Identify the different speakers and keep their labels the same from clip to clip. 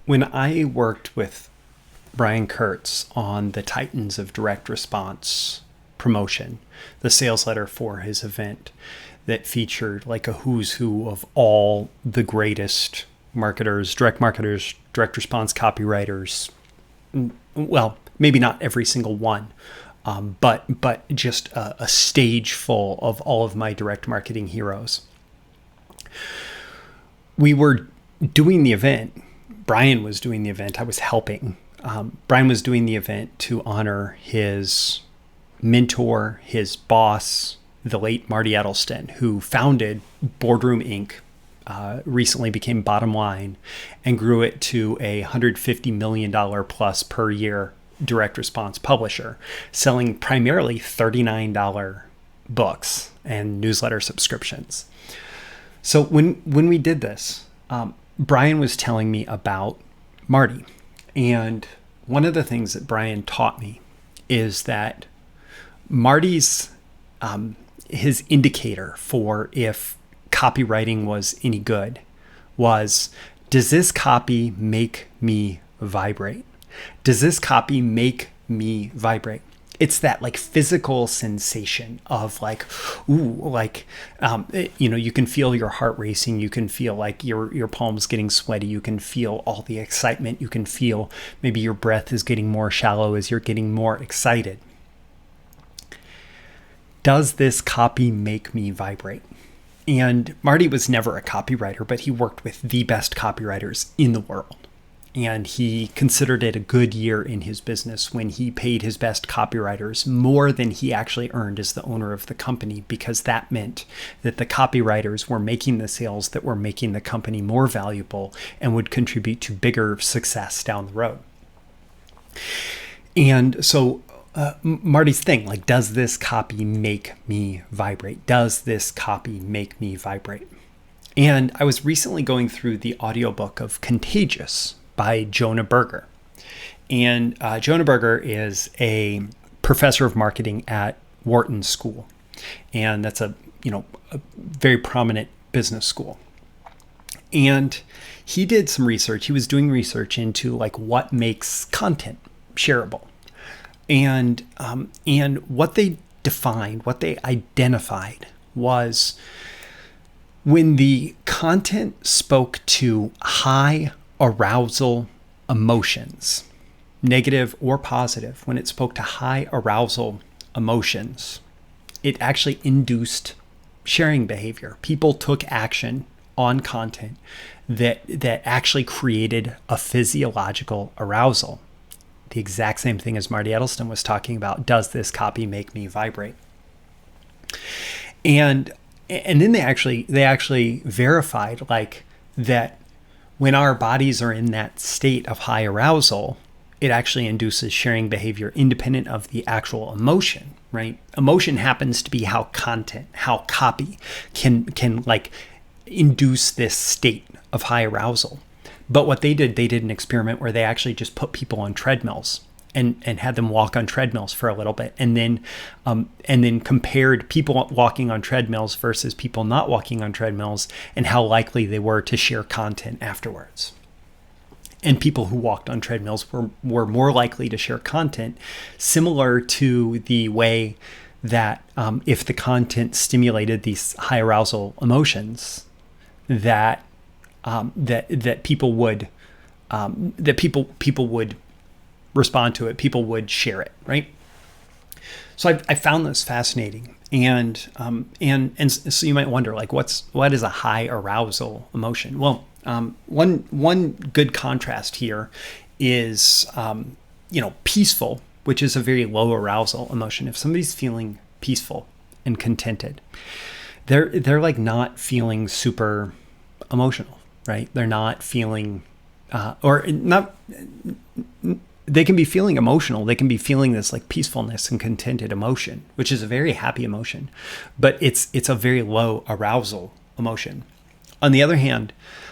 Speaker 1: when I worked with Brian Kurtz on the Titans of Direct Response promotion, the sales letter for his event that featured like a who's who of all the greatest marketers, direct response copywriters. Well, maybe not every single one, but just a stage full of all of my direct marketing heroes. We were doing the event. Brian was doing the event. I was helping. Brian was doing the event to honor his mentor, his boss, the late Marty Edelston, who founded Boardroom Inc., recently became Bottom Line, and grew it to a $150 million plus per year direct response publisher, selling primarily $39 books and newsletter subscriptions. So when we did this, Brian was telling me about Marty. And one of the things that Brian taught me is that Marty's, his indicator for if copywriting was any good was, does this copy make me vibrate? Does this copy make me vibrate? It's that like physical sensation of like, ooh, like, you can feel your heart racing. You can feel like your palms getting sweaty. You can feel all the excitement. You can feel maybe your breath is getting more shallow as you're getting more excited. Does this copy make me vibrate? And Marty was never a copywriter, but he worked with the best copywriters in the world. And he considered it a good year in his business when he paid his best copywriters more than he actually earned as the owner of the company, because that meant that the copywriters were making the sales that were making the company more valuable and would contribute to bigger success down the road. And so Marty's thing, like, does this copy make me vibrate? Does this copy make me vibrate? And I was recently going through the audiobook of Contagious by Jonah Berger. And Jonah Berger is a professor of marketing at Wharton School. And that's a very prominent business school. And he did some research. He was doing research into like what makes content shareable. And what they defined, what they identified was when the content spoke to high arousal emotions, negative or positive, when it spoke to high arousal emotions, it actually induced sharing behavior. People took action on content that actually created a physiological arousal. The exact same thing as Marty Edelston was talking about. Does this copy make me vibrate? And then they actually verified like that when our bodies are in that state of high arousal, it actually induces sharing behavior independent of the actual emotion, right? Emotion happens to be how content, how copy can like induce this state of high arousal. But what they did an experiment where they actually just put people on treadmills and had them walk on treadmills for a little bit, and then compared people walking on treadmills versus people not walking on treadmills and how likely they were to share content afterwards. And people who walked on treadmills were more likely to share content, similar to the way that if the content stimulated these high arousal emotions, that people would respond to it. People would share it, right? So I found this fascinating, and so you might wonder, like, what is a high arousal emotion? Well, one good contrast here is peaceful, which is a very low arousal emotion. If somebody's feeling peaceful and contented, they're like not feeling super emotional, right? They're not feeling they can be feeling emotional. They can be feeling this like peacefulness and contented emotion, which is a very happy emotion, but it's a very low arousal emotion. On the other hand,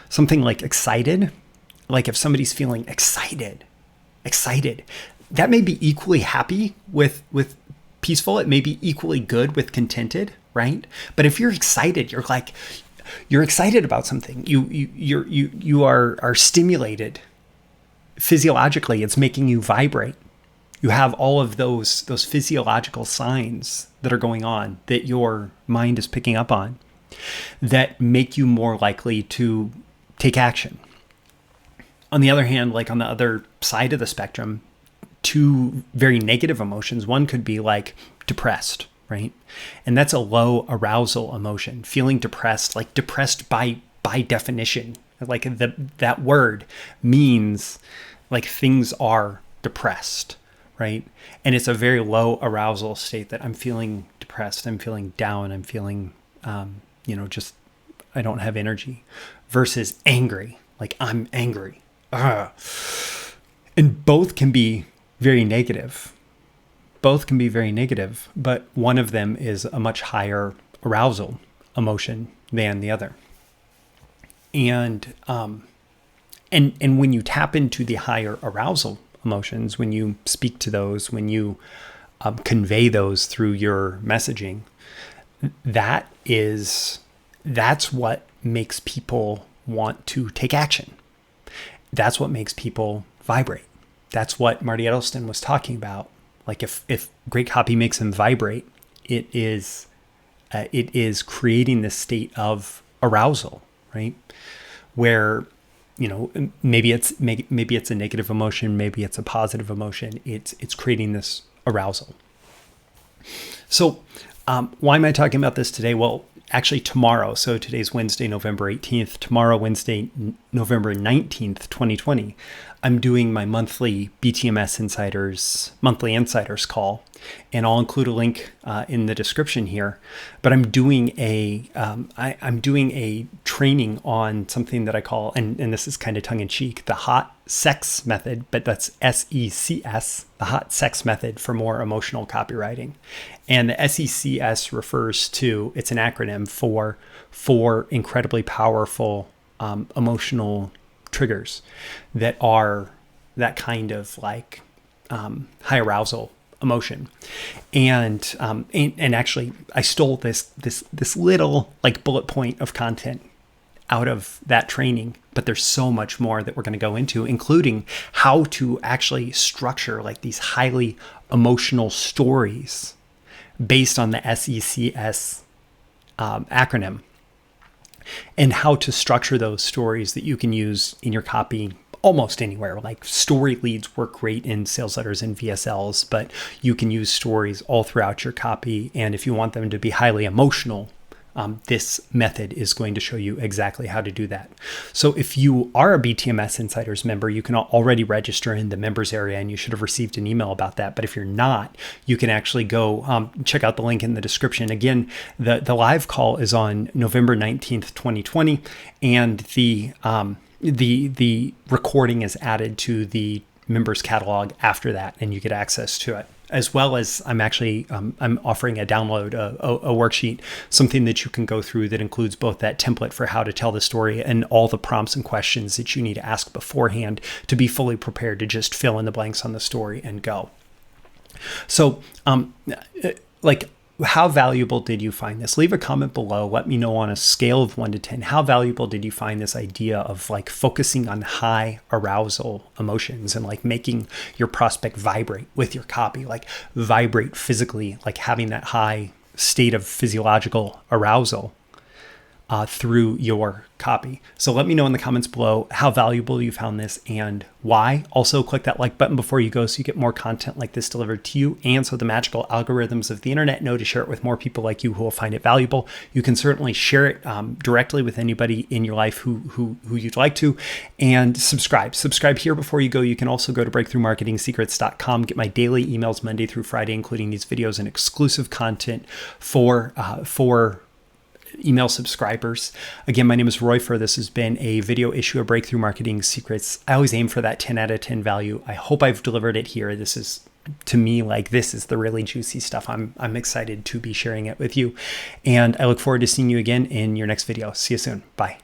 Speaker 1: something like excited, like if somebody's feeling excited, that may be equally happy with peaceful. It may be equally good with contented, right? But if you're excited, you're excited about something. You are stimulated physiologically, it's making you vibrate. You have all of those physiological signs that are going on that your mind is picking up on that make you more likely to take action. On the other hand, like on the other side of the spectrum, two very negative emotions. One could be like depressed, right? And that's a low arousal emotion. Feeling depressed, like depressed by definition, like that word means like things are depressed, right? And it's a very low arousal state that I'm feeling depressed, I'm feeling down, I'm feeling, just I don't have energy, versus angry, like I'm angry. And both can be very negative. Both can be very negative, but one of them is a much higher arousal emotion than the other. And when you tap into the higher arousal emotions, when you speak to those, when you convey those through your messaging, that's what makes people want to take action. That's what makes people vibrate. That's what Marty Edelston was talking about. Like if great copy makes them vibrate, it is creating this state of arousal, right? Where, maybe it's a negative emotion, maybe it's a positive emotion. It's creating this arousal. So why am I talking about this today? Well, actually tomorrow. So today's Wednesday, November 18th. Tomorrow, Wednesday, November 19th, 2020, I'm doing my monthly BTMS Insiders, monthly Insiders call. And I'll include a link in the description here. But I'm doing I'm doing a training on something that I call, and this is kind of tongue in cheek, the hot sex method, but that's SECS, the hot sex method for more emotional copywriting. And the SECS refers to, it's an acronym for four incredibly powerful emotional triggers that are that kind of like high arousal emotion. And actually I stole this little like bullet point of content out of that training, but there's so much more that we're going to go into, including how to actually structure like these highly emotional stories based on the SECS acronym, and how to structure those stories that you can use in your copy almost anywhere. Like story leads work great in sales letters and VSLs, but you can use stories all throughout your copy. And if you want them to be highly emotional, this method is going to show you exactly how to do that. So if you are a BTMS Insiders member, you can already register in the members area, and you should have received an email about that. But if you're not, you can actually go check out the link in the description. Again, the live call is on November 19th, 2020, and the recording is added to the members catalog after that, and you get access to it. As well as I'm offering a download, a worksheet, something that you can go through that includes both that template for how to tell the story and all the prompts and questions that you need to ask beforehand to be fully prepared to just fill in the blanks on the story and go. So, how valuable did you find this? Leave a comment below. Let me know on a scale of 1 to 10. How valuable did you find this idea of like focusing on high arousal emotions and like making your prospect vibrate with your copy, like vibrate physically, like having that high state of physiological arousal through your copy? So let me know in the comments below how valuable you found this and why. Also click that like button before you go so you get more content like this delivered to you, and so the magical algorithms of the internet know to share it with more people like you who will find it valuable. You can certainly share it directly with anybody in your life who you'd like to, and subscribe here before you go. You can also go to breakthroughmarketingsecrets.com, get my daily emails Monday through Friday, including these videos and exclusive content for email subscribers. Again, my name is Roy Furr. This has been a video issue of Breakthrough Marketing Secrets. I always aim for that 10 out of 10 value. I hope I've delivered it here. This is, to me, like this is the really juicy stuff. I'm excited to be sharing it with you. And I look forward to seeing you again in your next video. See you soon. Bye.